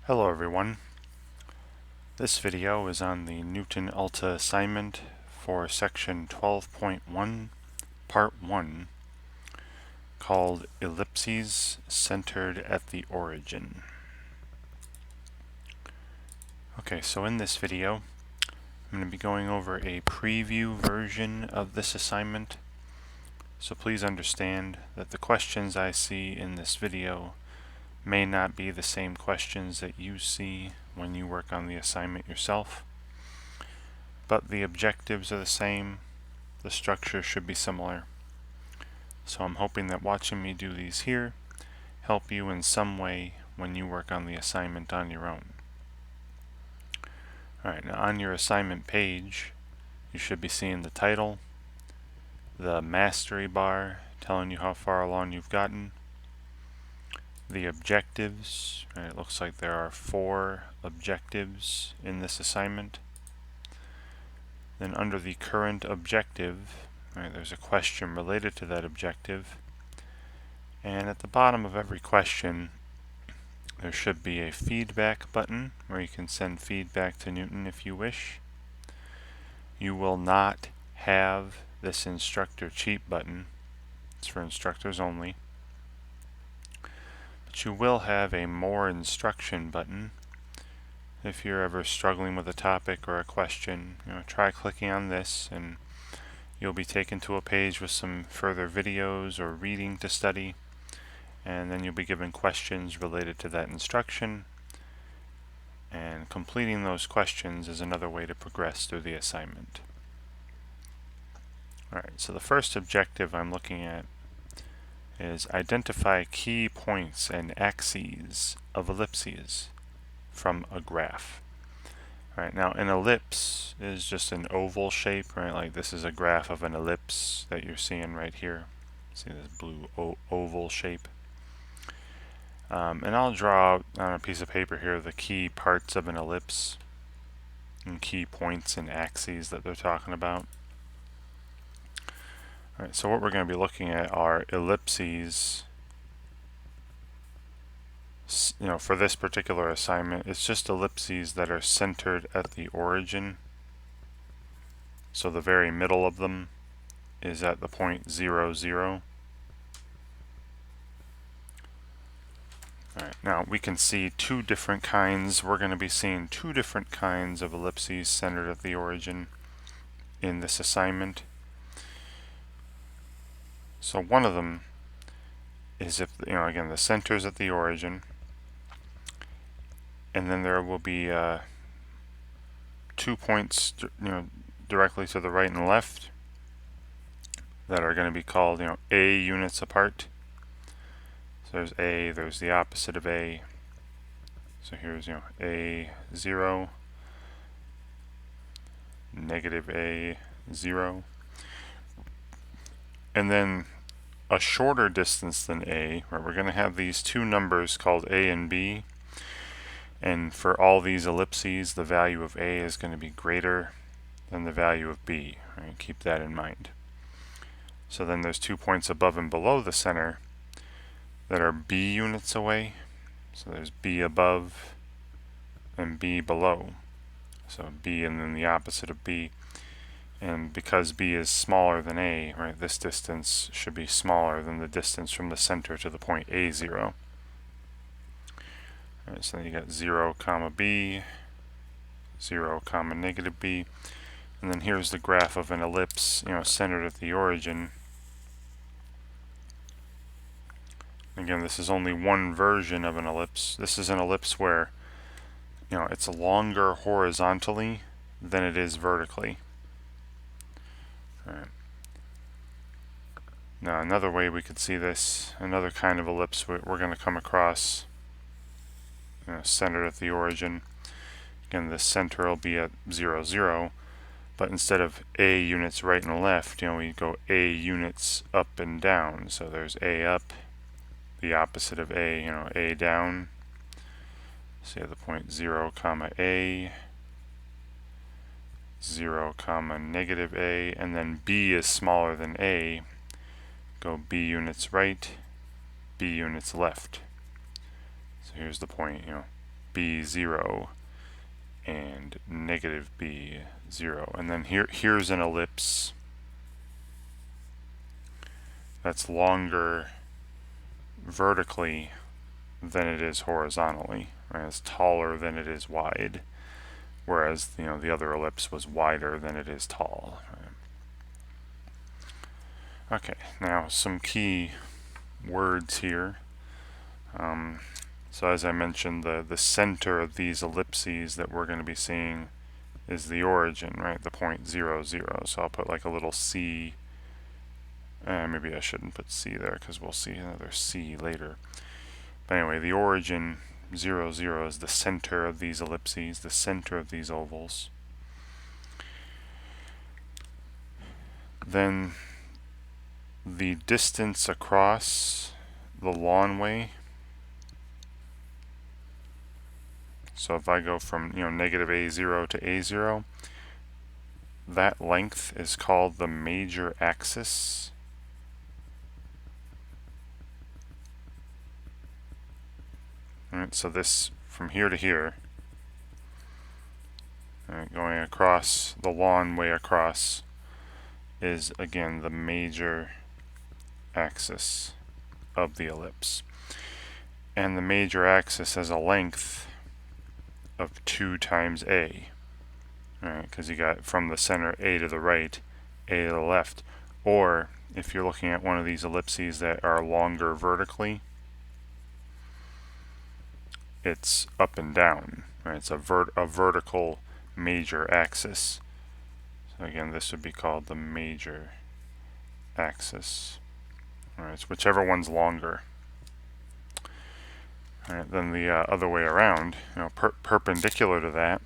Hello everyone. This video is on the Knewton Alta assignment for section 12.1 part 1 called Ellipses Centered at the Origin. Okay, so in this video I'm going to be going over a preview version of this assignment, so please understand that the questions I see in this video may not be the same questions that you see when you work on the assignment yourself, but the objectives are the same, the structure should be similar. So I'm hoping that watching me do these here help you in some way when you work on the assignment on your own. Alright, now on your assignment page you should be seeing the title, the mastery bar telling you how far along you've gotten, the objectives. It looks like there are 4 objectives in this assignment. Then under the current objective, there's a question related to that objective. And at the bottom of every question, there should be a feedback button where you can send feedback to Knewton if you wish. You will not have this instructor cheat button. It's for instructors only. But you will have a more instruction button. If you're ever struggling with a topic or a question, try clicking on this and you'll be taken to a page with some further videos or reading to study, and then you'll be given questions related to that instruction, and completing those questions is another way to progress through the assignment. Alright, so the first objective I'm looking at is identify key points and axes of ellipses from a graph. Alright, now an ellipse is just an oval shape, right? Like this is a graph of an ellipse that you're seeing right here. See this blue oval shape? And I'll draw out on a piece of paper here the key parts of an ellipse and key points and axes that they're talking about. Alright, so what we're going to be looking at are ellipses. For this particular assignment, it's just ellipses that are centered at the origin. So the very middle of them is at the point 0, 0. Alright, now we can see 2 different kinds. We're going to be seeing 2 different kinds of ellipses centered at the origin in this assignment. So one of them is if, again, the center is at the origin, and then there will be 2 points, directly to the right and left that are going to be called, A units apart. So there's A, there's the opposite of A. So here's, A, 0, negative A, 0. And then a shorter distance than A, where we're going to have these 2 numbers called A and B. And for all these ellipses, the value of A is going to be greater than the value of B. Right? Keep that in mind. So then there's 2 points above and below the center that are B units away. So there's B above and B below. So B and then the opposite of B. And because B is smaller than A, right, this distance should be smaller than the distance from the center to the point A0. Alright, so then you got 0, comma B, 0, comma negative B. And then here's the graph of an ellipse, centered at the origin. Again, this is only one version of an ellipse. This is an ellipse where, it's longer horizontally than it is vertically. Alright. Now another way we could see this, another kind of ellipse we're going to come across, centered at the origin. Again, the center will be at 0, 0, but instead of A units right and left, we go A units up and down. So there's A up, the opposite of A, A down. So you have the point 0, comma A, 0, comma negative A, and then B is smaller than A. Go B units right, B units left. So here's the point, b 0 and negative b 0. And then here's an ellipse that's longer vertically than it is horizontally, right? It's taller than it is wide, whereas the other ellipse was wider than it is tall. Right? Okay, now some key words here. So as I mentioned, the center of these ellipses that we're going to be seeing is the origin, right? The point 0, 0. So I'll put like a little C. Maybe I shouldn't put C there because we'll see another C later. But anyway, the origin 0, 0 is the center of these ellipses, the center of these ovals. Then the distance across the lawnway. So if I go from negative a0 to a0, that length is called the major axis. Alright, so this from here to here, going across the lawn way across, is again the major axis of the ellipse. And the major axis has a length of 2 times a. Alright, because you got from the center a to the right, a to the left. Or if you're looking at one of these ellipses that are longer vertically, it's up and down. Right? It's a vertical major axis. So again, this would be called the major axis. All right, it's whichever one's longer. All right, then the other way around, perpendicular to that,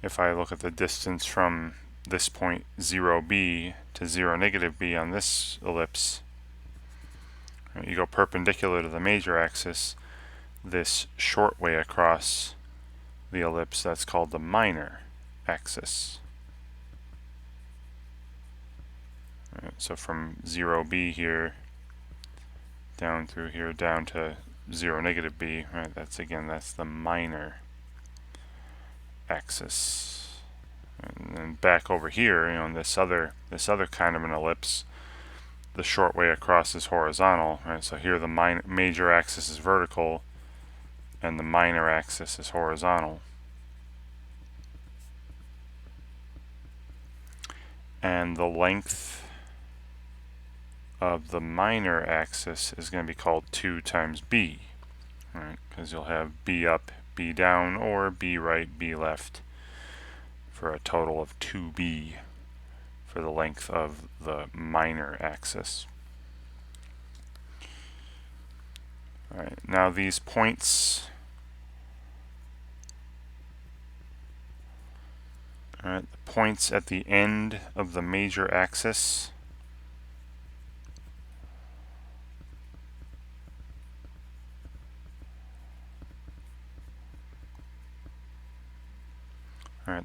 if I look at the distance from this point 0b to 0 negative b on this ellipse, right, you go perpendicular to the major axis, this short way across the ellipse, that's called the minor axis. Right, so from 0b here down through here down to 0 negative b, right, that's the minor axis. And then back over here, on this other kind of an ellipse, the short way across is horizontal, right? So here the major axis is vertical and the minor axis is horizontal. And the length of the minor axis is going to be called 2 times b, right? Because you'll have b up, b down, or b right, b left, for a total of 2b for the length of the minor axis. All right, now these points, the points at the end of the major axis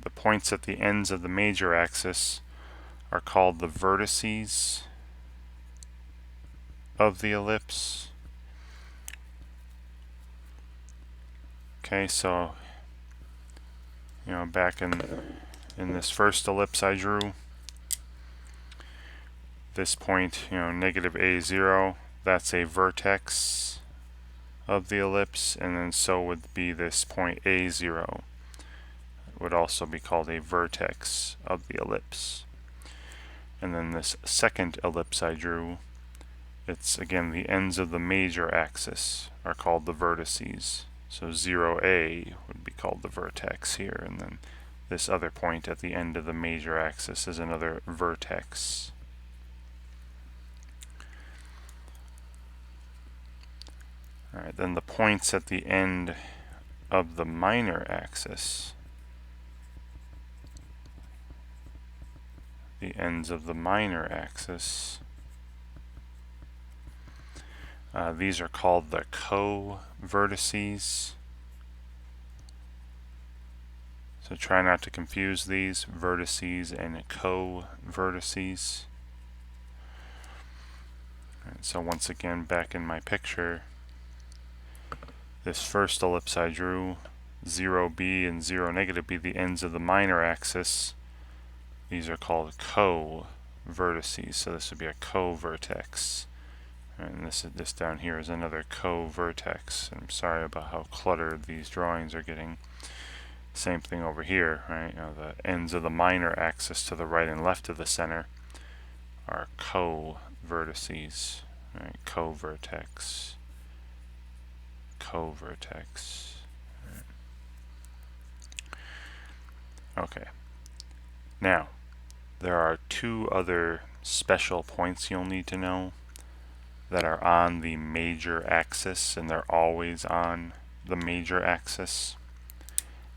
the points at the ends of the major axis are called the vertices of the ellipse. Okay, so back in this first ellipse I drew, this point, negative a0, that's a vertex of the ellipse, and then so would be this point a0. It would also be called a vertex of the ellipse. And then this second ellipse I drew, it's again the ends of the major axis are called the vertices. So 0a would be called the vertex here, and then this other point at the end of the major axis is another vertex. Alright, then the points at the end of the minor axis, the ends of the minor axis, these are called the co-vertices. So try not to confuse these, vertices and co-vertices. So once again, back in my picture, This first ellipse I drew, 0b and 0 negative b, the ends of the minor axis. These are called co-vertices, so this would be a co-vertex. And this down here is another co-vertex. I'm sorry about how cluttered these drawings are getting. Same thing over here, right? You know, the ends of the minor axis to the right and left of the center are co-vertices, right? Co-vertex, co-vertex. Right. Okay. Now, there are two other special points you'll need to know that are on the major axis, and they're always on the major axis.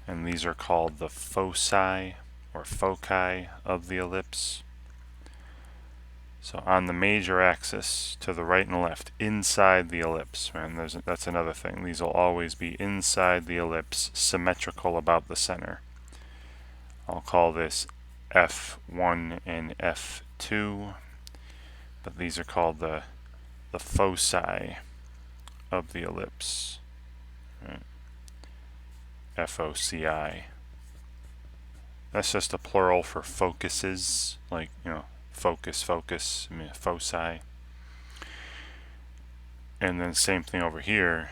And these are called the foci or foci of the ellipse. So on the major axis, to the right and left, inside the ellipse, and that's another thing. These will always be inside the ellipse, symmetrical about the center. I'll call this F1 and F2, but these are called the foci of the ellipse. Right? FOCI. That's just a plural for focuses, like, you know, focus, I mean, foci. And then same thing over here,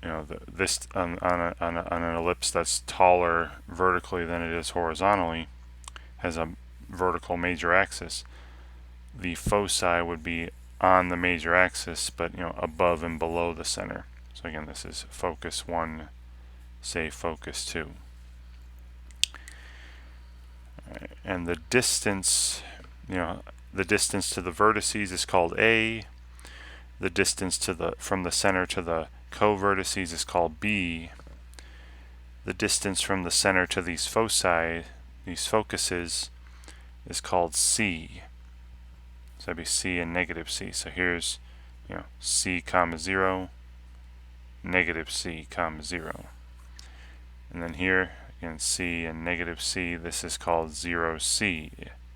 you know, this on an ellipse that's taller vertically than it is horizontally, has a vertical major axis. The foci would be on the major axis, but, you know, above and below the center. So again, this is focus 1, say focus 2. And the distance, you know, the distance to the vertices is called A. The distance to from the center to the co-vertices is called B. The distance from the center to these foci, these focuses, is called C. So that'd be C and negative C. So here's, you know, C comma 0, negative C comma 0. And then here, again, C and negative C, this is called 0C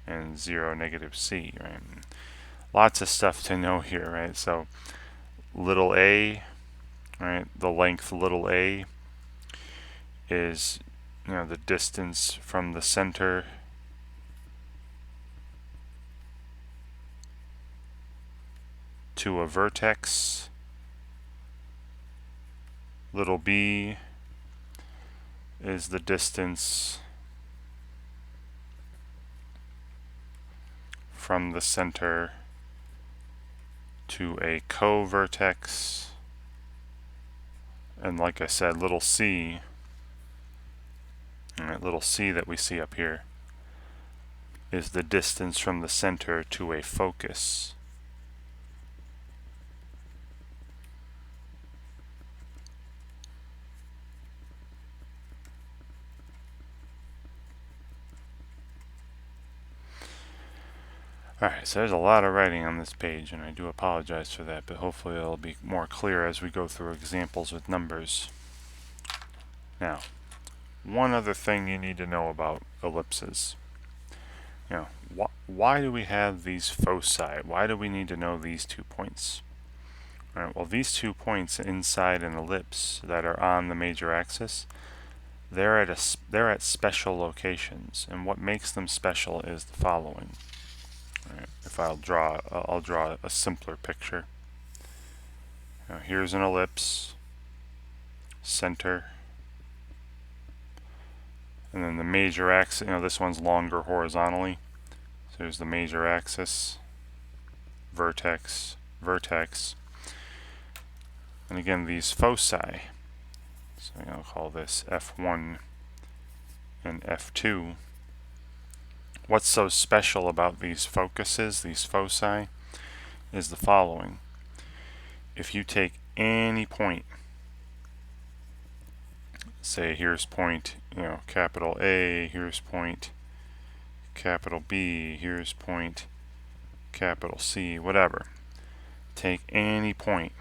and 0 negative C, right? Lots of stuff to know here, right? So little a, right, the length little a is, you know, the distance from the center to a vertex. Little b is the distance from the center to a co-vertex. And like I said, little c, right, little c that we see up here, is the distance from the center to a focus. Alright, so there's a lot of writing on this page, and I do apologize for that, but hopefully it'll be more clear as we go through examples with numbers. Now, one other thing you need to know about ellipses. You know, why do we have these foci? Why do we need to know these 2 points? Alright, well, these 2 points inside an ellipse that are on the major axis, they're at special locations, and what makes them special is the following. Right. If I'll draw a simpler picture. Now here's an ellipse, center, and then the major axis. You know, this one's longer horizontally. So here's the major axis, vertex, vertex, and again these foci. So I'll call this F1 and F2. What's so special about these focuses, these foci, is the following. If you take any point, say here's point, you know, capital A, here's point capital B, here's point capital C, whatever. Take any point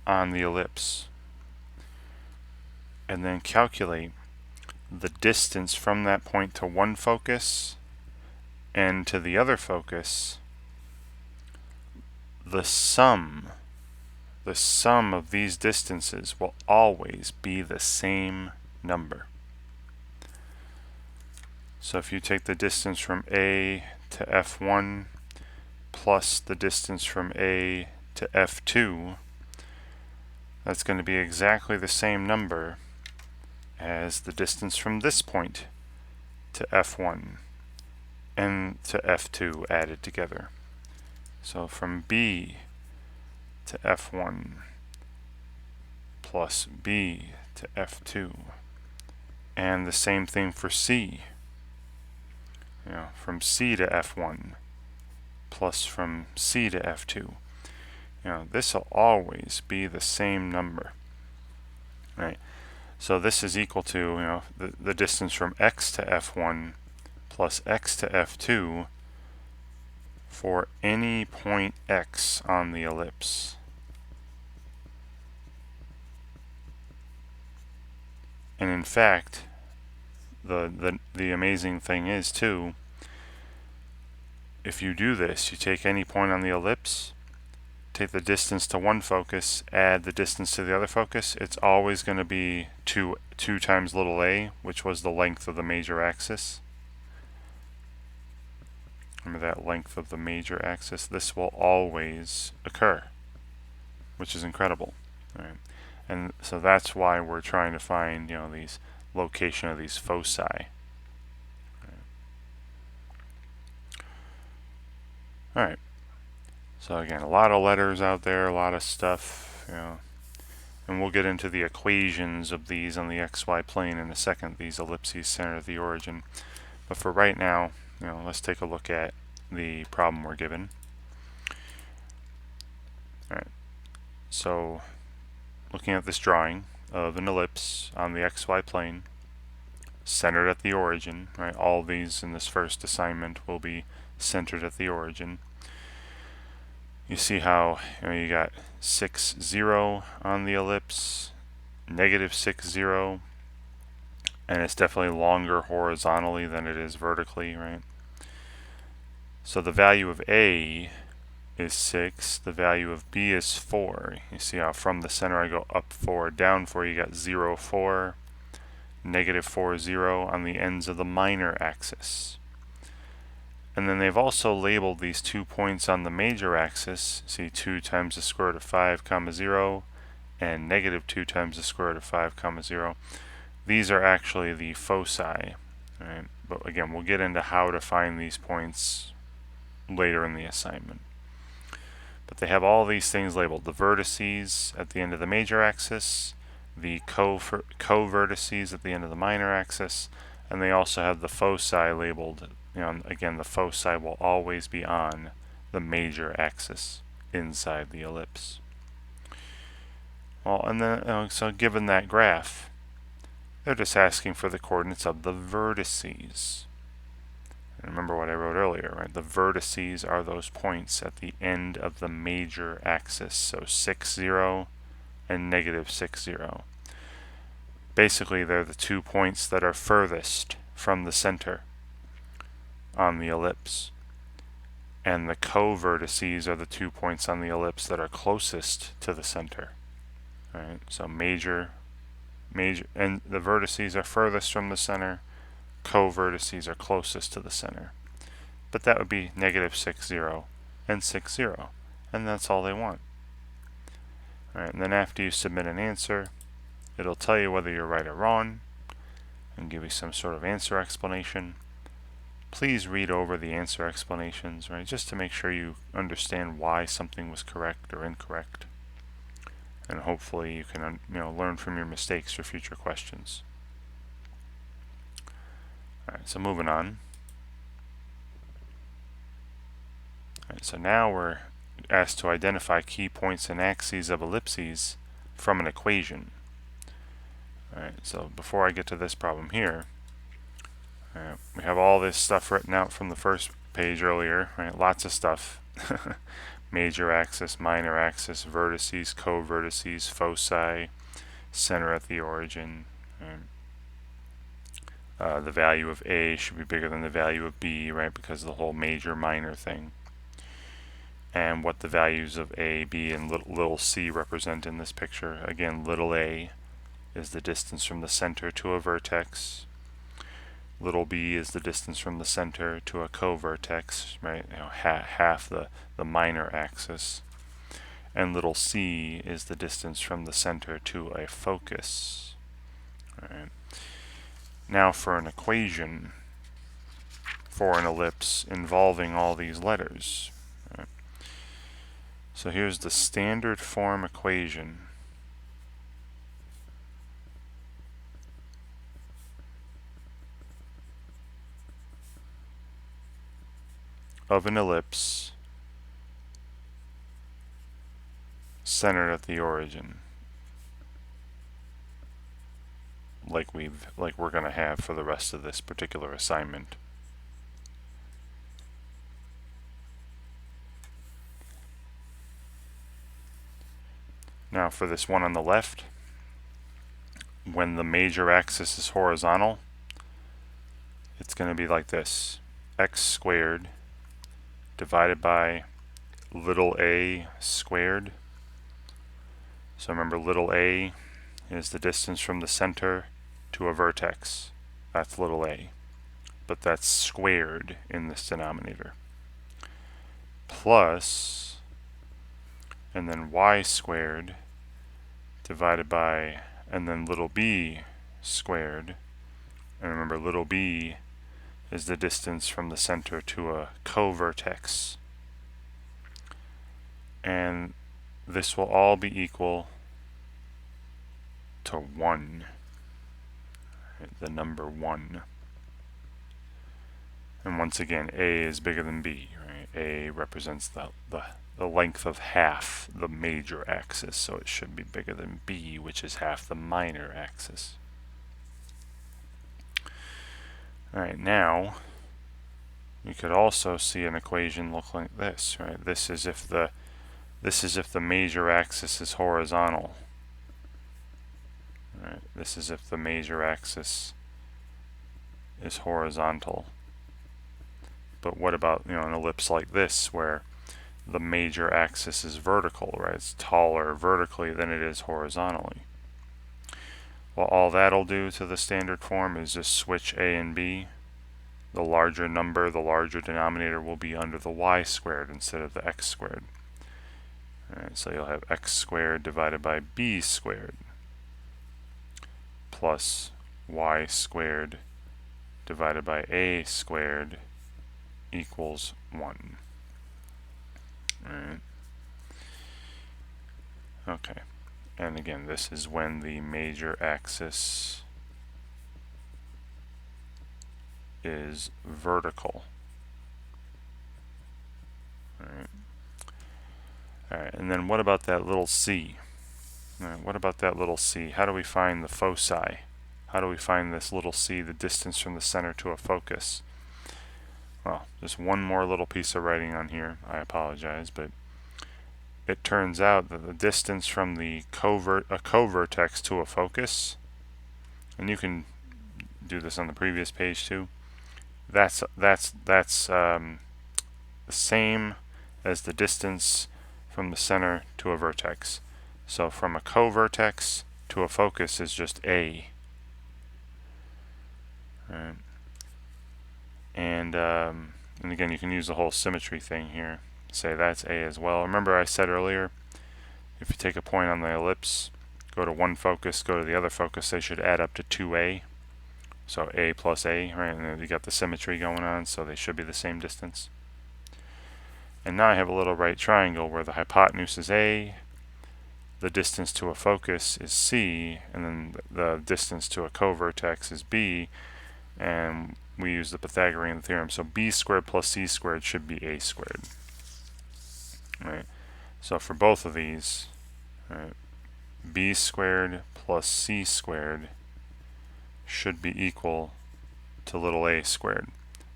on the ellipse and then calculate the distance from that point to one focus and to the other focus, the sum the sum of these distances will always be the same number. So if you take the distance from A to F1 plus the distance from A to F2, that's going to be exactly the same number as the distance from this point to F1 and to F2 added together. So from B to F1 plus B to F2, and the same thing for C. From C to F1 plus from C to F2. This will always be the same number, right? So this is equal to the distance from X to F1 plus X to F2 for any point X on the ellipse. And in fact, the amazing thing is too, if you do this, you take any point on the ellipse, take the distance to one focus, add the distance to the other focus, it's always going to be 2 times little a, which was the length of the major axis. Remember that length of the major axis? This will always occur, which is incredible. Right? And so that's why we're trying to find, these location of these foci. Right. All right. So again, a lot of letters out there, a lot of stuff, and we'll get into the equations of these on the xy plane in a second, these ellipses centered at the origin. But for right now, let's take a look at the problem we're given. All right. So looking at this drawing of an ellipse on the xy plane, centered at the origin, right? All these in this first assignment will be centered at the origin. You see how you got 6, 0 on the ellipse, negative 6, 0, and it's definitely longer horizontally than it is vertically, right? So the value of A is 6, the value of B is 4. You see how from the center I go up 4, down 4, you got 0, 4, negative 4, 0 on the ends of the minor axis. And then they've also labeled these 2 points on the major axis, see 2 times the square root of 5 comma 0 and negative 2 times the square root of 5 comma 0. These are actually the foci, right? But again, we'll get into how to find these points later in the assignment. But they have all these things labeled: the vertices at the end of the major axis, the co-vertices at the end of the minor axis, and they also have the foci labeled. Again, the foci will always be on the major axis inside the ellipse. Well, and then so given that graph, they're just asking for the coordinates of the vertices. And remember what I wrote earlier, right? The vertices are those points at the end of the major axis, so 6, 0 and negative 6, 0. Basically, they're the 2 points that are furthest from the center on the ellipse, and the co-vertices are the 2 points on the ellipse that are closest to the center. Right? So major, and the vertices are furthest from the center, co-vertices are closest to the center. But that would be negative 6, 0 and 6, 0, and that's all they want. All right, and then after you submit an answer, it'll tell you whether you're right or wrong and give you some sort of answer explanation. Please read over the answer explanations, right, just to make sure you understand why something was correct or incorrect. And hopefully you can learn from your mistakes for future questions. All right, so moving on. All right, so now we're asked to identify key points and axes of ellipses from an equation. All right, so before I get to this problem here, we have all this stuff written out from the first page earlier, right? Lots of stuff. Major axis, minor axis, vertices, co-vertices, foci, center at the origin. The value of A should be bigger than the value of B, right? Because of the whole major minor thing. and what the values of a, b, and little c represent in this picture. Again, little a is the distance from the center to a vertex. Little b is the distance from the center to a co-vertex, right? Half the minor axis. And little c is the distance from the center to a focus. All right. Now for an equation for an ellipse involving all these letters. Right. So here's the standard form equation of an ellipse centered at the origin, like we're going to have for the rest of this particular assignment. Now for this one on the left, when the major axis is horizontal, it's going to be like this: x squared divided by little a squared. So remember, little a is the distance from the center to a vertex. That's little a. But that's squared in this denominator. Plus, and then y squared divided by, and then little b squared. And remember, little b is the distance from the center to a co-vertex. And this will all be equal to 1, the number 1. And once again, a is bigger than b, right? A represents the length of half the major axis, so it should be bigger than b, which is half the minor axis. Alright, now you could also see an equation look like this, right? This is if the major axis is horizontal. Right? This is if the major axis is horizontal. But what about, an ellipse like this, where the major axis is vertical, right? It's taller vertically than it is horizontally. Well, all that'll do to the standard form is just switch a and b. The larger number, the larger denominator, will be under the y squared instead of the x squared. Alright, so you'll have x squared divided by b squared plus y squared divided by a squared equals 1. Alright. Okay. And again, this is when the major axis is vertical. Alright. Alright, and then what about that little c? What about that little c? How do we find the foci? How do we find this little c, the distance from the center to a focus? Well, just one more little piece of writing on here. I apologize, but it turns out that the distance from the co-vertex to a focus, and you can do this on the previous page too, that's the same as the distance from the center to a vertex. So from a co-vertex to a focus is just a. Right. And again, you can use the whole symmetry thing here. Say that's a as well. Remember I said earlier, if you take a point on the ellipse, go to one focus, go to the other focus, they should add up to 2a. So a plus a, right? And then you got the symmetry going on, so they should be the same distance. And now I have a little right triangle where the hypotenuse is a, the distance to a focus is c, and then the distance to a co-vertex is b, and we use the Pythagorean theorem. So b squared plus c squared should be a squared. Right. So for both of these, right, b squared plus c squared should be equal to little a squared.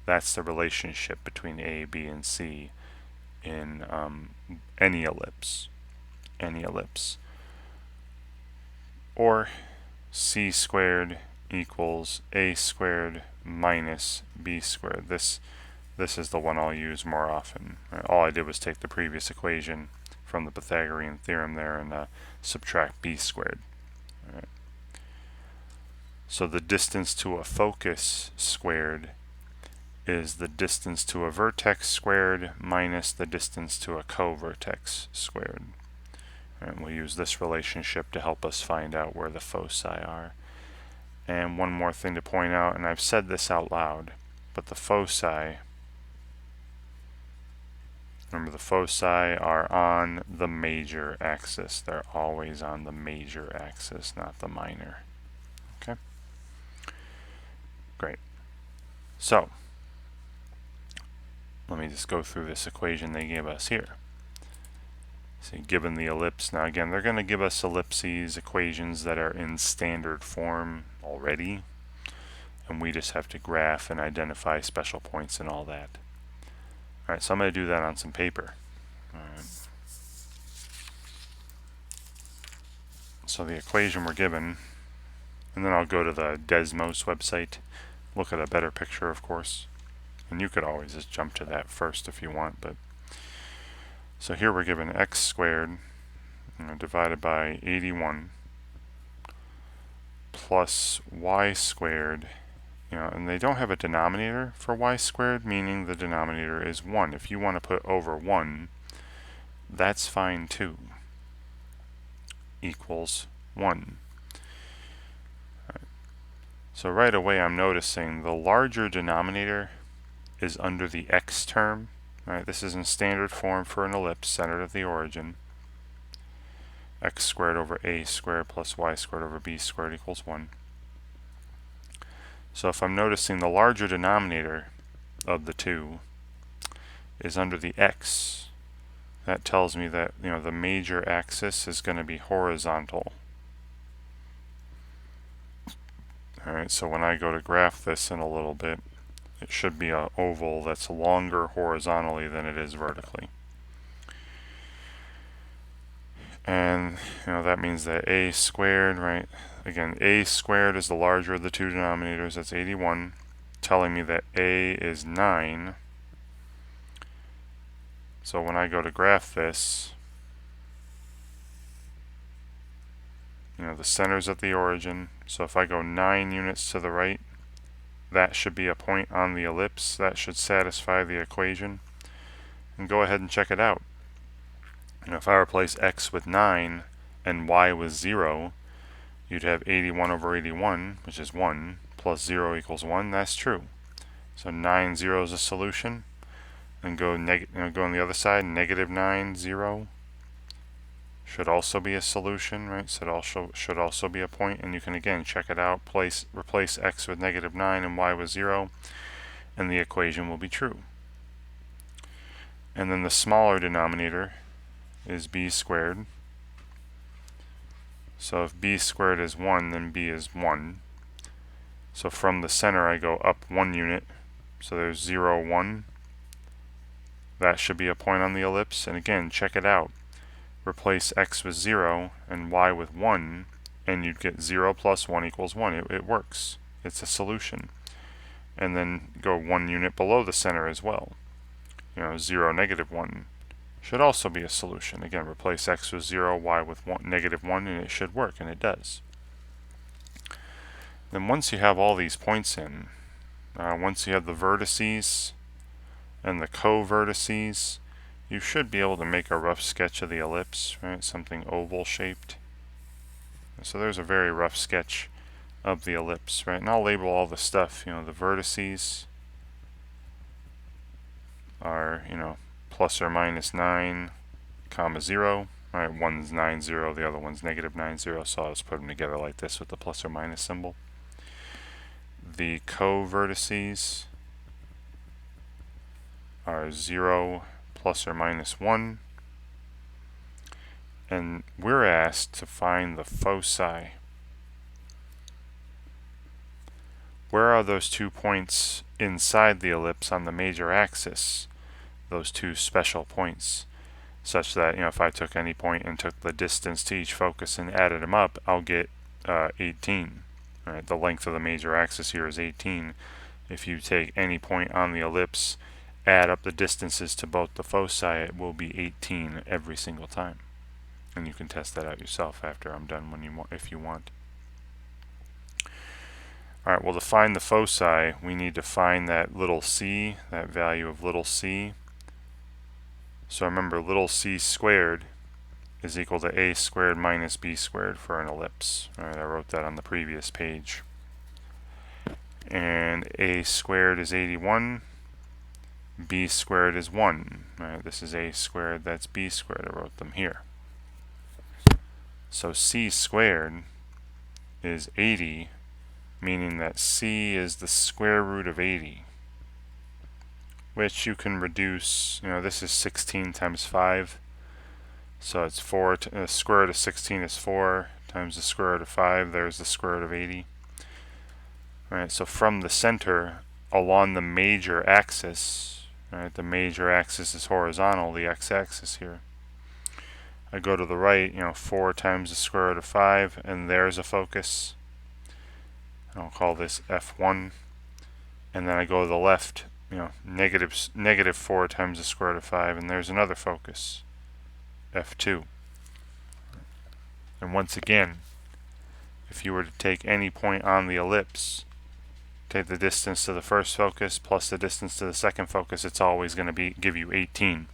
That's the relationship between a, b, and c in any ellipse. Any ellipse. Or c squared equals a squared minus b squared. This this is the one I'll use more often. All I did was take the previous equation from the Pythagorean theorem there and subtract b squared. All right. So the distance to a focus squared is the distance to a vertex squared minus the distance to a co-vertex squared. And we'll use this relationship to help us find out where the foci are. And one more thing to point out, and I've said this out loud, but the foci, remember the foci are on the major axis. They're always on the major axis, not the minor. Okay? Great. So, let me just go through this equation they gave us here. So given the ellipse, now again, they're going to give us ellipses, equations that are in standard form already, and we just have to graph and identify special points and all that. Alright, so I'm going to do that on some paper. Alright. So the equation we're given, and then I'll go to the Desmos website, look at a better picture, of course, and you could always just jump to that first if you want, but so here we're given x squared divided by 81 plus y squared, and they don't have a denominator for y squared, meaning the denominator is 1. If you want to put over 1, that's fine too. Equals 1. So right away I'm noticing the larger denominator is under the x term. Alright, this is in standard form for an ellipse centered at the origin. X squared over a squared plus y squared over b squared equals 1. So if I'm noticing the larger denominator of the two is under the x, that tells me that the major axis is going to be horizontal. Alright, so when I go to graph this in a little bit, it should be an oval that's longer horizontally than it is vertically. And that means that a squared, right? Again, a squared is the larger of the two denominators, that's 81, telling me that a is 9. So when I go to graph this, the center's at the origin, so if I go 9 units to the right, that should be a point on the ellipse. That should satisfy the equation. And go ahead and check it out. If I replace x with 9 and y with 0, you'd have 81 over 81, which is 1, plus 0 equals 1. That's true. So 9, 0 is a solution. And go on the other side, negative 9, 0 should also be a solution, right? So it also should also be a point, and you can again check it out, replace x with negative 9 and y with 0, and the equation will be true. And then the smaller denominator is b squared. So if b squared is 1, then b is 1. So from the center I go up 1 unit, so there's 0, 1. That should be a point on the ellipse, and again, check it out. Replace x with 0 and y with 1, and you'd get 0 plus 1 equals 1. It works. It's a solution. And then go 1 unit below the center as well. 0, negative 1 should also be a solution. Again, replace x with 0, y with negative 1, and it should work, and it does. Then once you have all these points in, once you have the vertices and the co-vertices, you should be able to make a rough sketch of the ellipse, right? Something oval shaped. So there's a very rough sketch of the ellipse, right? And I'll label all the stuff. The vertices are, plus or minus 9, comma 0. Right? One's 9, 0, the other one's negative 9, 0. So I'll just put them together like this with the plus or minus symbol. The co-vertices are 0, plus or minus 1, and we're asked to find the foci. Where are those 2 points inside the ellipse on the major axis? Those 2 special points, such that if I took any point and took the distance to each focus and added them up, I'll get 18. Right? The length of the major axis here is 18. If you take any point on the ellipse add up the distances to both the foci, it will be 18 every single time. And you can test that out yourself after I'm done if you want. Alright, well, to find the foci, we need to find that little c, that value of little c. So remember, little c squared is equal to a squared minus b squared for an ellipse. Alright, I wrote that on the previous page. And a squared is 81, b squared is 1. Alright, this is a squared, that's b squared. I wrote them here. So c squared is 80, meaning that c is the square root of 80, which you can reduce. This is 16 times 5, so it's 4. The square root of 16 is 4 times the square root of 5. There's the square root of 80. Alright, so from the center along the major axis, right, the major axis is horizontal, the x-axis here. I go to the right, 4 times the square root of 5, and there's a focus. I'll call this F1. And then I go to the left, negative 4 times the square root of 5, and there's another focus, F2. And once again, if you were to take any point on the ellipse, take the distance to the first focus plus the distance to the second focus, it's always going to give you 18.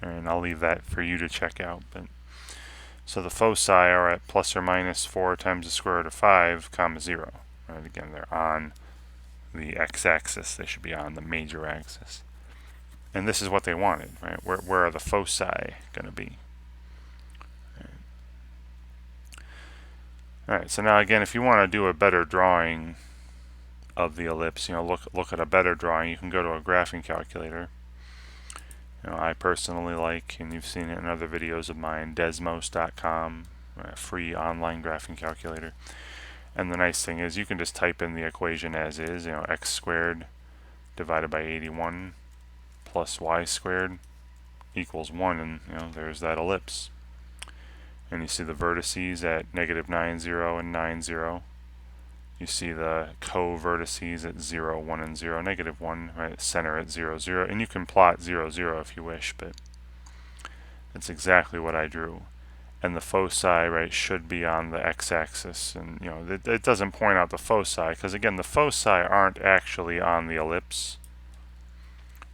And I'll leave that for you to check out. So the foci are at plus or minus 4 times the square root of 5, comma 0. Right, again, they're on the x-axis. They should be on the major axis. And this is what they wanted, right? Where are the foci going to be? Alright, so now again, if you want to do a better drawing of the ellipse, look at a better drawing, you can go to a graphing calculator. I personally like, and you've seen it in other videos of mine, Desmos.com, a free online graphing calculator. And the nice thing is you can just type in the equation as is, x squared divided by 81 plus y squared equals 1, and there's that ellipse. And you see the vertices at negative 9, 0, and 9, 0. You see the co-vertices at 0, 1, and 0, negative 1, right? Center at 0, 0. And you can plot 0, 0 if you wish, but that's exactly what I drew. And the foci, right, should be on the x-axis. And, it doesn't point out the foci, because, again, the foci aren't actually on the ellipse.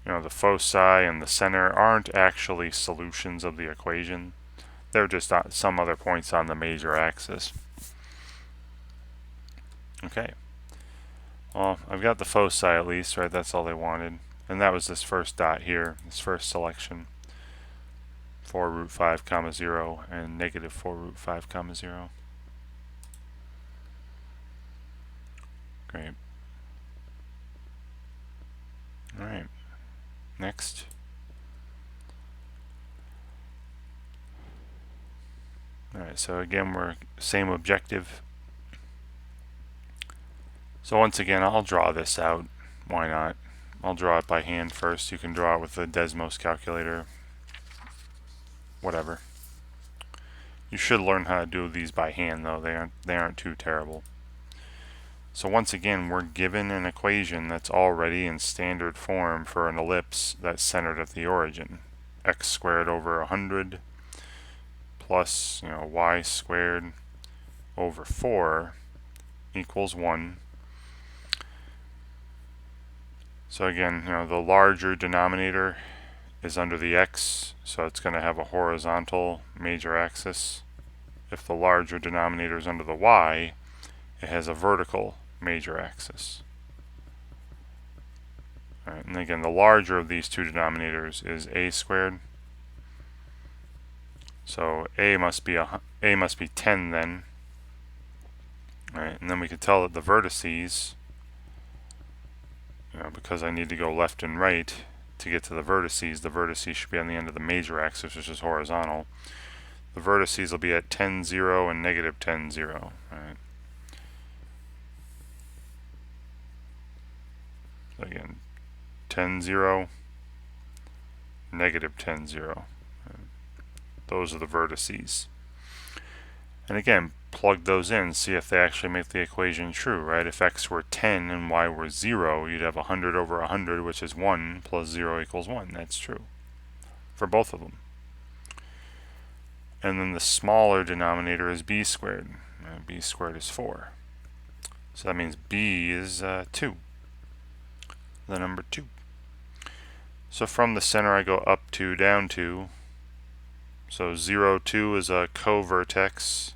The foci and the center aren't actually solutions of the equation. They're just on some other points on the major axis. Okay, well, I've got the foci at least, right? That's all they wanted. And that was this first dot here, this first selection. 4 root 5 comma 0 and negative 4 root 5 comma 0. Great. Alright, next. Alright, so again, we're same objective. So once again, I'll draw this out. Why not? I'll draw it by hand first. You can draw it with the Desmos calculator. Whatever. You should learn how to do these by hand, though. They aren't too terrible. So once again, we're given an equation that's already in standard form for an ellipse that's centered at the origin. X squared over 100 plus, y squared over 4 equals 1. So again, the larger denominator is under the x, so it's going to have a horizontal major axis. If the larger denominator is under the y, it has a vertical major axis. All right, and again, the larger of these two denominators is a squared. So a must be 10 then. All right, and then we can tell that the vertices, because I need to go left and right to get to the vertices should be on the end of the major axis, which is horizontal. The vertices will be at 10, 0, and negative 10, 0. Right. So again, 10, 0, negative 10, 0. Right. Those are the vertices. And again, plug those in, see if they actually make the equation true, right? If x were 10 and y were 0, you'd have 100 over 100, which is 1, plus 0 equals 1. That's true for both of them. And then the smaller denominator is b squared. B squared is 4. So that means b is 2, the number 2. So from the center I go up 2, down 2. So 0, 2 is a co-vertex.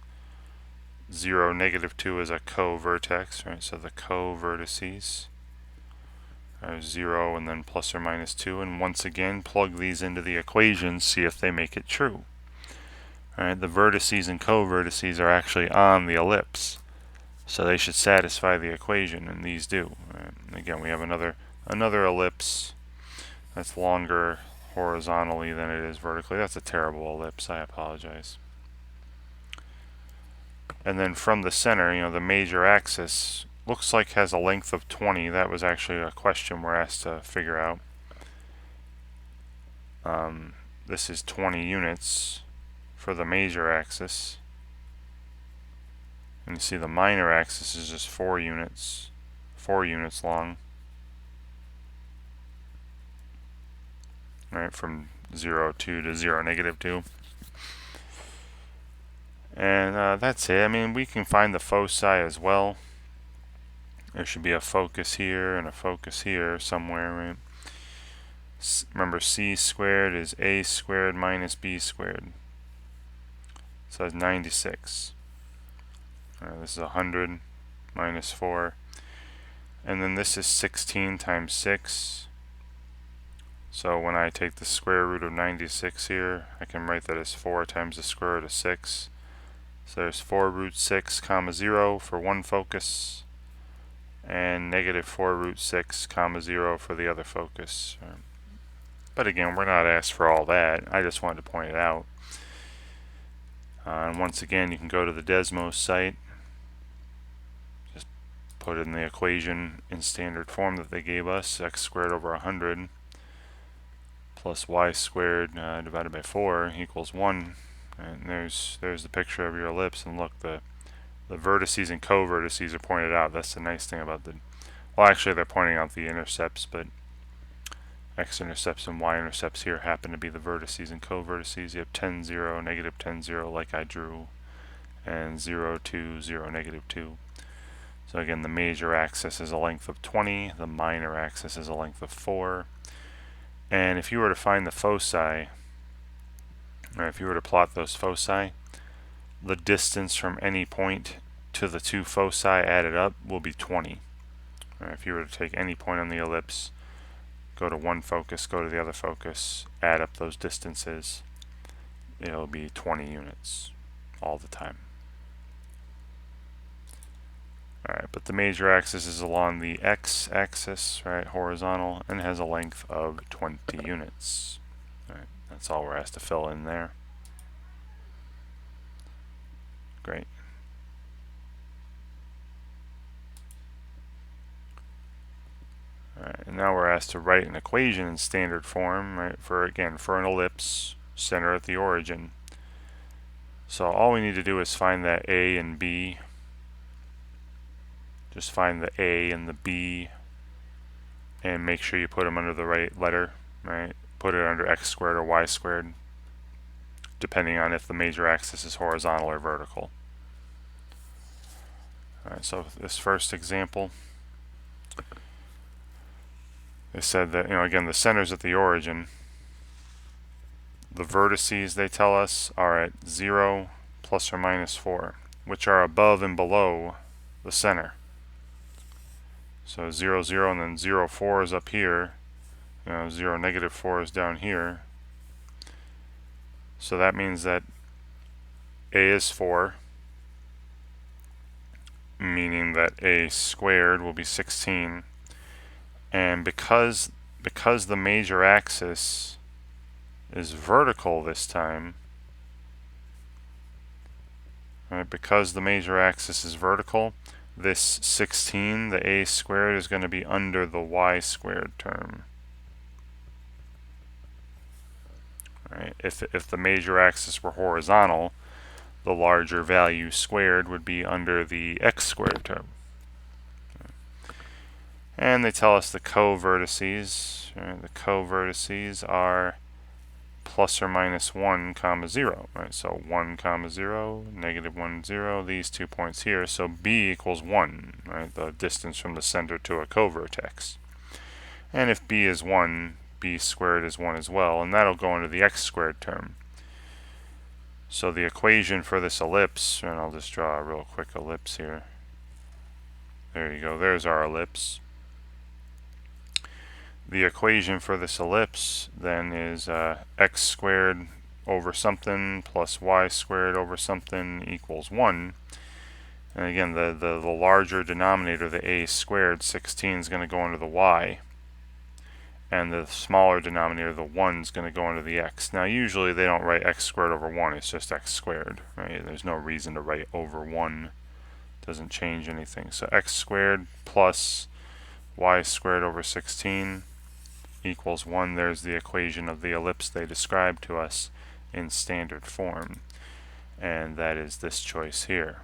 0, negative 2 is a co-vertex, right? So the co-vertices are 0 and then plus or minus 2. And once again, plug these into the equation, see if they make it true. All right, the vertices and co-vertices are actually on the ellipse, so they should satisfy the equation, and these do. Right? And again, we have another ellipse that's longer horizontally than it is vertically. That's a terrible ellipse. I apologize. And then from the center, the major axis looks like has a length of 20. That was actually a question we're asked to figure out. This is 20 units for the major axis. And you see the minor axis is just 4 units long. Right, from 0, 2 to 0, negative 2. And that's it. I mean, we can find the foci as well. There should be a focus here and a focus here somewhere, right? Remember, c squared is a squared minus b squared. So that's 96. This is 100 minus 4. And then this is 16 times 6. So when I take the square root of 96 here, I can write that as 4 times the square root of 6. So there's 4 root 6 comma 0 for one focus, and negative 4 root 6 comma 0 for the other focus. But again, we're not asked for all that. I just wanted to point it out. And once again, you can go to the Desmos site, just put in the equation in standard form that they gave us, x squared over 100 plus y squared divided by 4 equals 1. And there's the picture of your ellipse, and look, the vertices and co-vertices are pointed out. That's the nice thing about well, actually they're pointing out the intercepts, but x-intercepts and y-intercepts here happen to be the vertices and co-vertices. You have 10, 0, negative 10, 0 like I drew, and 0, 2, 0, negative 2. So again, the major axis is a length of 20, the minor axis is a length of 4. And if you were to find the foci, or if you were to plot those foci, the distance from any point to the two foci added up will be 20. Or if you were to take any point on the ellipse, go to one focus, go to the other focus, add up those distances, it'll be 20 units all the time. Alright, but the major axis is along the x-axis, right, horizontal, and has a length of 20 units. Alright, that's all we're asked to fill in there. Great. Alright, and now we're asked to write an equation in standard form, right, for an ellipse, center at the origin. So all we need to do is find that a and b. Just find the a and the b and make sure you put them under the right letter, right? Put it under x squared or y squared, depending on if the major axis is horizontal or vertical. Alright, so this first example, they said that, again, the center's at the origin. The vertices, they tell us, are at 0, plus or minus 4, which are above and below the center. So 0, 0, and then 0, 4 is up here. 0, negative 4 is down here. So that means that a is 4, meaning that a squared will be 16. And because the major axis is vertical this time, right, because the major axis is vertical, this 16, the a squared, is going to be under the y squared term. Right? If the major axis were horizontal, the larger value squared would be under the x squared term. And they tell us the co-vertices. The co-vertices are plus or minus 1 comma 0. Right? So 1 comma 0, negative 1, 0, these 2 points here. So b equals 1, right? The distance from the center to a co-vertex. And if b is 1, b squared is 1 as well, and that'll go into the x squared term. So the equation for this ellipse, and I'll just draw a real quick ellipse here. There you go, there's our ellipse. The equation for this ellipse then is x squared over something plus y squared over something equals 1. And again, the larger denominator, the a squared, 16, is going to go into the y. And the smaller denominator, the 1, is going to go into the x. Now usually they don't write x squared over 1, it's just x squared, right? There's no reason to write over 1. Doesn't change anything. So x squared plus y squared over 16 equals 1. There's the equation of the ellipse they described to us in standard form. And that is this choice here.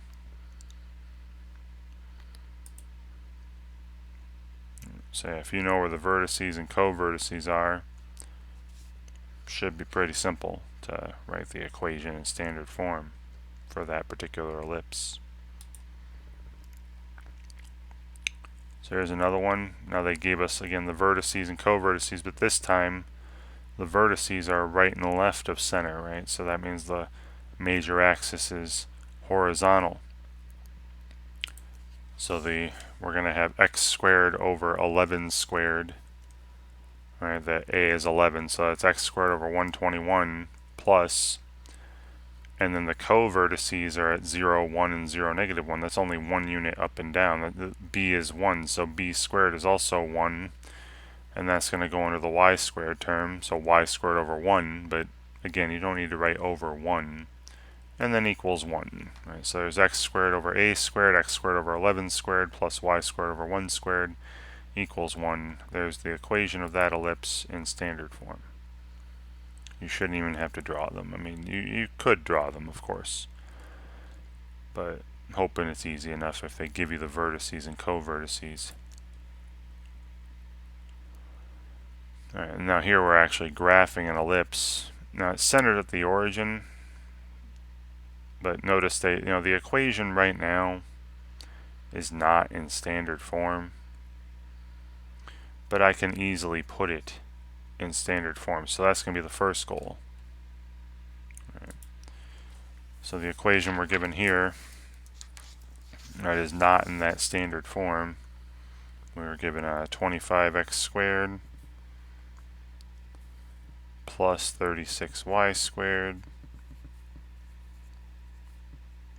So if you know where the vertices and co-vertices are, should be pretty simple to write the equation in standard form for that particular ellipse. So here's another one. Now they gave us again the vertices and co-vertices, but this time the vertices are right and left of center, right? So that means the major axis is horizontal. So we're going to have x squared over 11 squared. Right, that a is 11, so that's x squared over 121 plus, and then the co-vertices are at 0, 1, and 0, negative 1. That's only one unit up and down. The b is 1, so b squared is also 1, and that's going to go into the y squared term, so y squared over 1, but again, you don't need to write over 1, and then equals 1. Right, so there's x squared over a squared, x squared over 11 squared, plus y squared over 1 squared, equals 1. There's the equation of that ellipse in standard form. You shouldn't even have to draw them. I mean, you could draw them, of course, but I'm hoping it's easy enough if they give you the vertices and co-vertices. Alright, now here we're actually graphing an ellipse. Now it's centered at the origin, but notice the equation right now is not in standard form, but I can easily put it in standard form. So that's going to be the first goal. Right. So the equation we're given here, that is not in that standard form. We were given a 25x squared plus 36y squared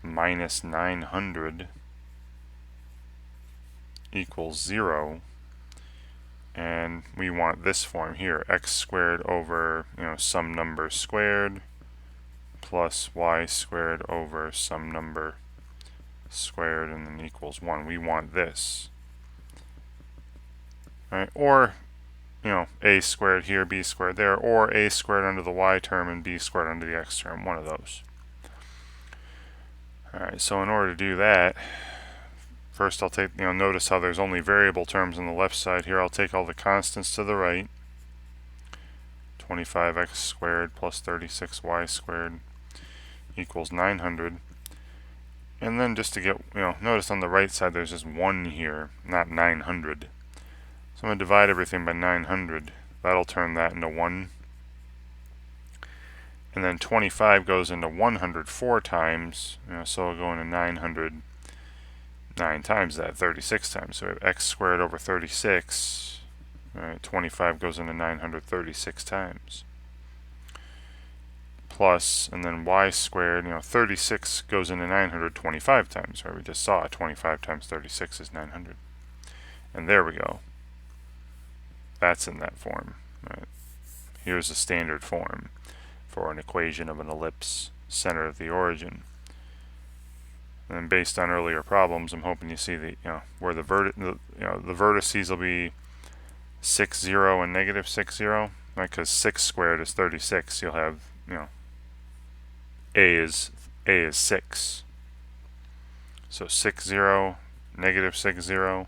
minus 900 equals 0. And we want this form here, x squared over some number squared plus y squared over some number squared, and then equals 1. We want this, right? Or a squared here, b squared there, or a squared under the y term and b squared under the x term, one of those. Alright, so in order to do that, first I'll take, notice how there's only variable terms on the left side here. I'll take all the constants to the right. 25x squared plus 36y squared equals 900. And then just to get, notice on the right side there's just 1 here, not 900. So I'm going to divide everything by 900. That'll turn that into 1. And then 25 goes into 100 4 times, so it'll go into 900 9 times that, 36 times. So we have x squared over 36. Right, 25 goes into 936 times. Plus, and then y squared, 36 goes into 925 times. Right, we just saw 25 times 36 is 900. And there we go. That's in that form. Right. Here's a standard form for an equation of an ellipse centered at the origin. And then based on earlier problems, I'm hoping you see the where the vertices will be 6, 0 and negative 6, 0, right? Because 6 squared is 36. You'll have a is A is 6. So 6, 0, negative 6, 0.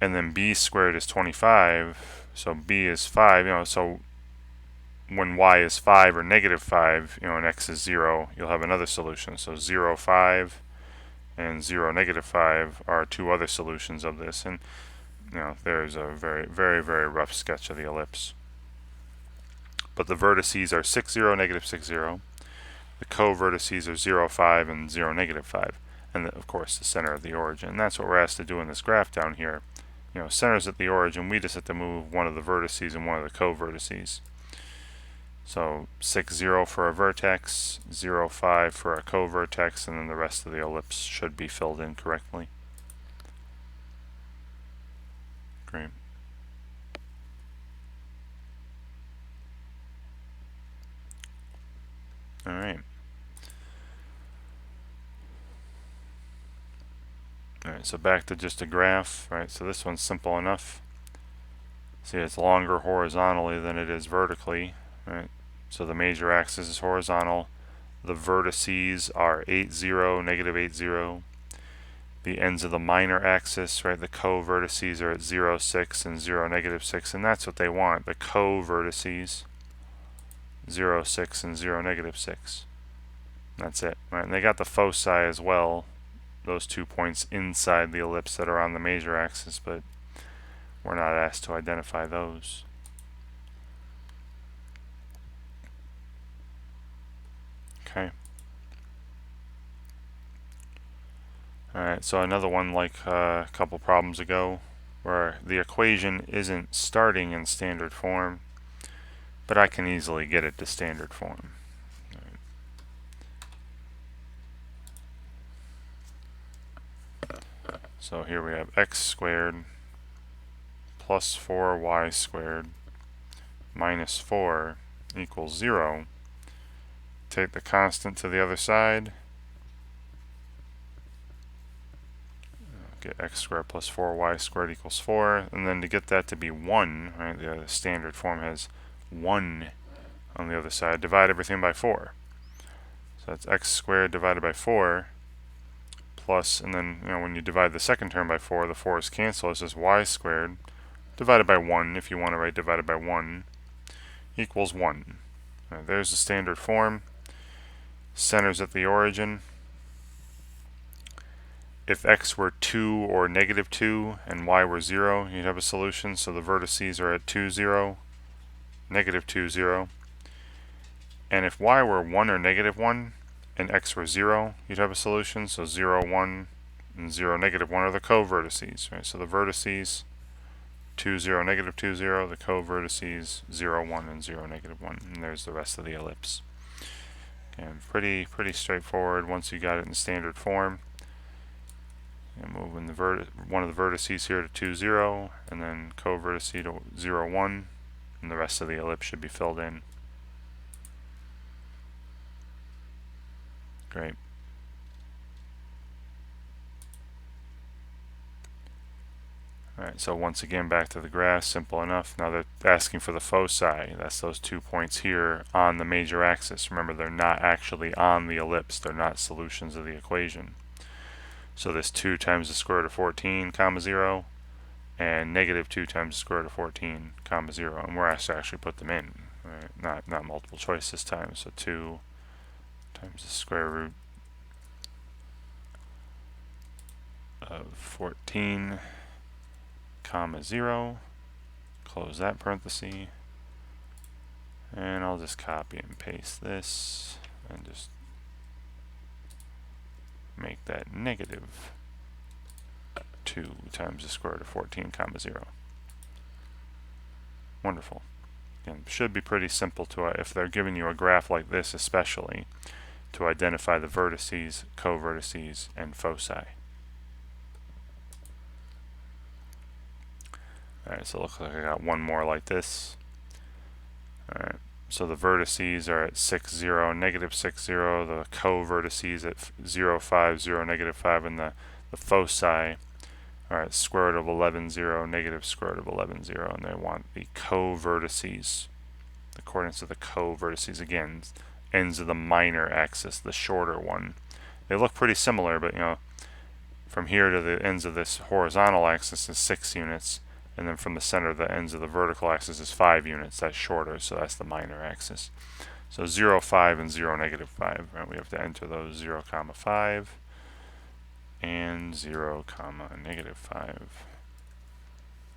And then B squared is 25. So B is 5. So when Y is 5 or negative 5, and X is 0, you'll have another solution. So 0, 5 and 0, negative 5 are two other solutions of this. And there's a very, very, very rough sketch of the ellipse. But the vertices are 6, 0, negative 6, 0. The co-vertices are 0, 5 and 0, negative 5. And of course the center of the origin. And that's what we're asked to do in this graph down here. Centers at the origin, we just have to move one of the vertices and one of the co-vertices. So 6, 0 for a vertex, 0, 5 for a co-vertex, and then the rest of the ellipse should be filled in correctly. Great. All right. Alright, so back to just a graph, right? So this one's simple enough. See, it's longer horizontally than it is vertically, right? So the major axis is horizontal. The vertices are 8, 0, negative 8, 0. The ends of the minor axis, right? The co-vertices are at 0, 6 and 0, negative 6, and that's what they want, the co-vertices, 0, 6 and 0, negative 6. That's it, right? And they got the foci as well, those 2 points inside the ellipse that are on the major axis, but we're not asked to identify those. Okay. Alright, so another one like a couple problems ago, where the equation isn't starting in standard form, but I can easily get it to standard form. So here we have x squared plus 4y squared minus 4 equals 0. Take the constant to the other side. Get x squared plus 4y squared equals 4. And then to get that to be 1, right, the standard form has 1 on the other side. Divide everything by 4. So that's x squared divided by 4 plus, and then when you divide the second term by 4, the 4's cancel. It's just y squared divided by 1, if you want to write divided by 1, equals 1. Right, there's the standard form. Centers at the origin. If x were 2 or negative 2 and y were 0, you'd have a solution. So the vertices are at 2, 0, negative 2, 0. And if y were 1 or negative 1 and x were 0, you'd have a solution. So 0, 1 and 0, negative 1 are the co-vertices. Right? So the vertices 2, 0, negative 2, 0, the co-vertices 0, 1 and 0, negative 1. And there's the rest of the ellipse. And pretty straightforward once you got it in standard form. And moving one of the vertices here to 2, 0, and then co-vertice to 0, 1, and the rest of the ellipse should be filled in. Great. Alright, so once again back to the graph, simple enough. Now they're asking for the foci. That's those 2 points here on the major axis. Remember, they're not actually on the ellipse. They're not solutions of the equation. So this 2 times the square root of 14, comma 0, and negative 2 times the square root of 14, comma 0. And we're asked to actually put them in, right? Not multiple choice this time. So 2 times the square root of 14, comma 0. Close that parenthesis. And I'll just copy and paste this and just make that negative 2 times the square root of 14, comma 0. Wonderful. Again, should be pretty simple to, if they're giving you a graph like this especially, to identify the vertices, co-vertices, and foci. Alright, so it looks like I got one more like this. Alright, so the vertices are at 6, 0, negative 6, 0, the co-vertices at 0, 5, 0, negative 5, and the foci are at square root of 11, 0, negative square root of 11, 0, and they want the co-vertices, the coordinates of the co-vertices. Again, ends of the minor axis, the shorter one. They look pretty similar, but from here to the ends of this horizontal axis is 6 units, and then from the center to the ends of the vertical axis is 5 units. That's shorter, so that's the minor axis. So 0, 5, and 0, negative 5. Right? We have to enter those 0, 5, and 0, negative 5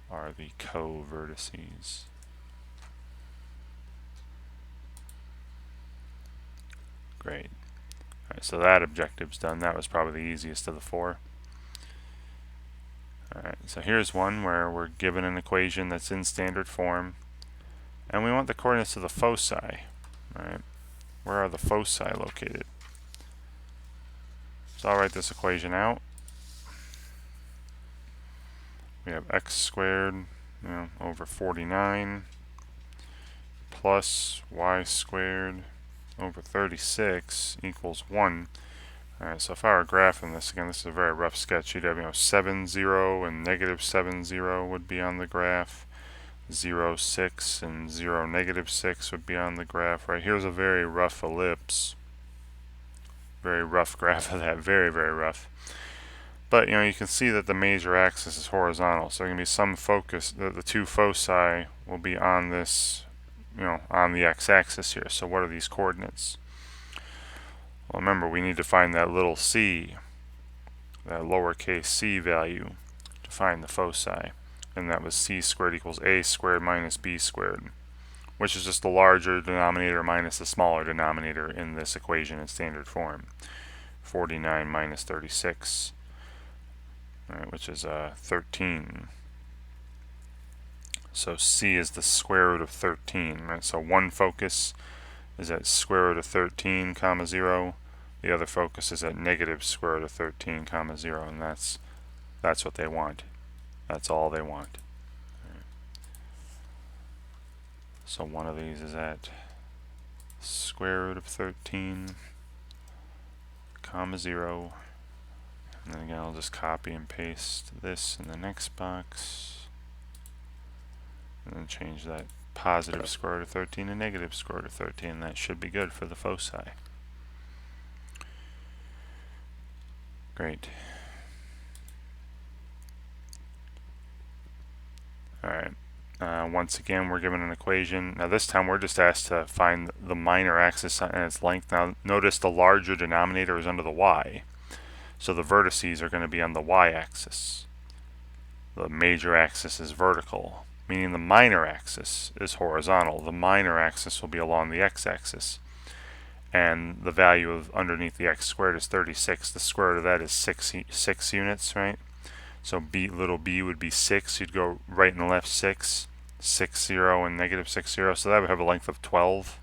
are the co-vertices. Great. Alright, so that objective's done. That was probably the easiest of the 4. Alright, so here's one where we're given an equation that's in standard form, and we want the coordinates of the foci. Alright, where are the foci located? So I'll write this equation out. We have x squared over 49 plus y squared over 36 equals 1. Alright, so if I were graphing this, again, this is a very rough sketch. You'd have 7, 0, and negative 7, 0 would be on the graph. 0, 6, and 0, negative 6 would be on the graph. Right, here's a very rough ellipse. Very rough graph of that. Very, very rough. But you can see that the major axis is horizontal, so there can be some focus. The two foci will be on this, on the x-axis here. So what are these coordinates? Well, remember, we need to find that little c, that lowercase c value, to find the foci, and that was c squared equals a squared minus b squared, which is just the larger denominator minus the smaller denominator in this equation in standard form. 49 minus 36. Right, which is 13. So c is the square root of 13. Right? So one focus is at square root of 13, 0. The other focus is at negative square root of 13, 0, and that's what they want. That's all they want. Right. So one of these is at square root of 13, 0. And then again, I'll just copy and paste this in the next box. And then change that positive square root of 13 to negative square root of 13. That should be good for the foci. Great. Alright. Once again, we're given an equation. Now this time we're just asked to find the minor axis and its length. Now notice the larger denominator is under the y. So the vertices are going to be on the y-axis. The major axis is vertical, meaning the minor axis is horizontal. The minor axis will be along the x-axis. And the value of underneath the x squared is 36. The square root of that is 6 units, right? So little b would be 6. You'd go right and left 6, 6, 0, and negative 6, 0. So that would have a length of 12.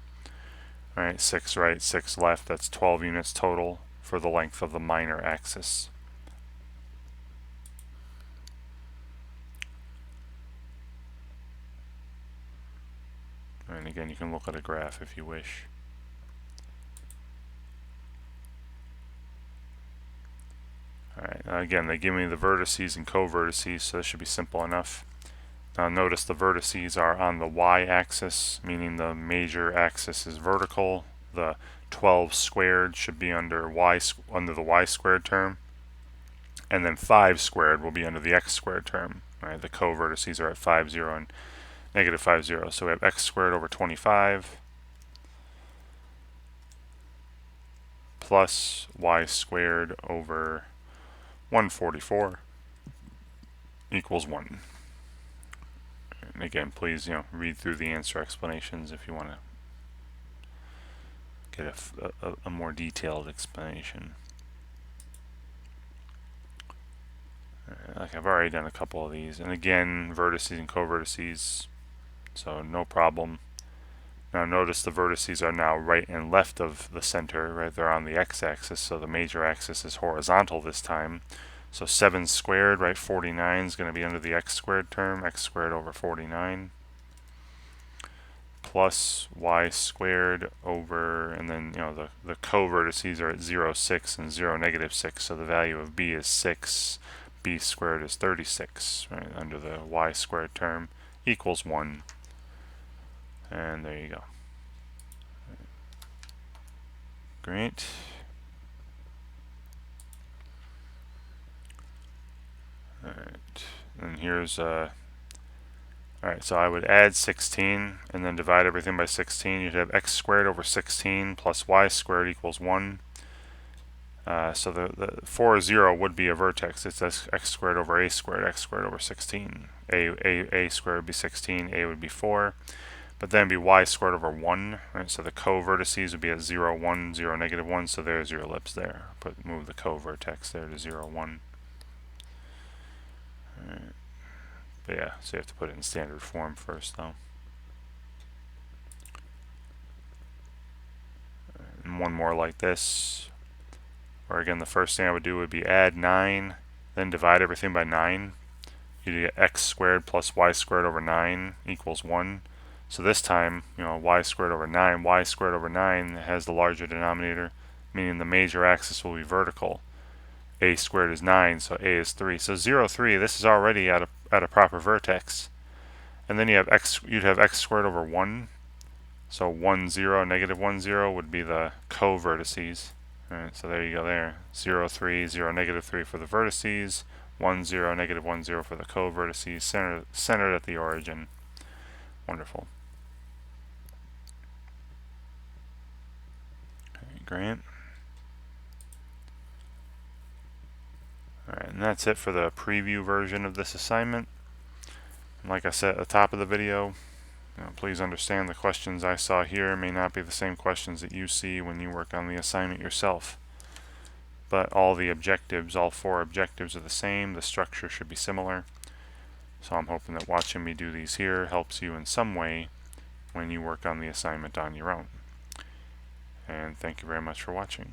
Right, 6 right, 6 left. That's 12 units total for the length of the minor axis. And again, you can look at a graph if you wish. Alright, again, they give me the vertices and co-vertices, so this should be simple enough. Now notice the vertices are on the y-axis, meaning the major axis is vertical. The 12 squared should be under the y squared term, and then 5 squared will be under the x squared term. Right? The co-vertices are at 5, 0, and negative 5, 0. So we have x squared over 25 plus y squared over 144 equals 1. And again, please read through the answer explanations if you want to get a more detailed explanation. Like I've already done a couple of these, and again, vertices and co-vertices, so no problem. Now notice the vertices are now right and left of the center, right? They're on the x-axis, so the major axis is horizontal this time. So 7 squared, right? 49 is going to be under the x squared term, x squared over 49. Plus y squared over, and then the co-vertices are at 0, 6, and 0, negative 6, so the value of b is 6, b squared is 36, right, under the y squared term, equals 1. And there you go. great. Alright, and here's alright, so I would add 16 and then divide everything by 16. You'd have x squared over 16 plus y squared equals 1. So the 4, 0 would be a vertex. It's x squared over x squared over 16. A squared would be 16, a would be 4. But then it'd be y squared over 1. Right? So the co-vertices would be at 0, 1, 0, negative 1. So there's your ellipse there. Move the co-vertex there to 0, 1. Alright. But yeah, so you have to put it in standard form first, though. And one more like this. Or again, the first thing I would do would be add 9, then divide everything by 9. You get x squared plus y squared over 9 equals 1. So this time, y squared over 9 has the larger denominator, meaning the major axis will be vertical. A squared is 9, so a is 3. So 0, 3, this is already at a proper vertex. And then you'd have x squared over 1. So 1, 0, negative 1, 0 would be the co-vertices. Alright, so there you go there. 0, 3, 0, negative 3 for the vertices. 1, 0, negative 1, 0 for the co-vertices, centered at the origin. Wonderful. Okay, great. Alright, and that's it for the preview version of this assignment. And like I said at the top of the video, please understand the questions I saw here may not be the same questions that you see when you work on the assignment yourself. But all the objectives, all 4 objectives are the same. The structure should be similar. So I'm hoping that watching me do these here helps you in some way when you work on the assignment on your own. And thank you very much for watching.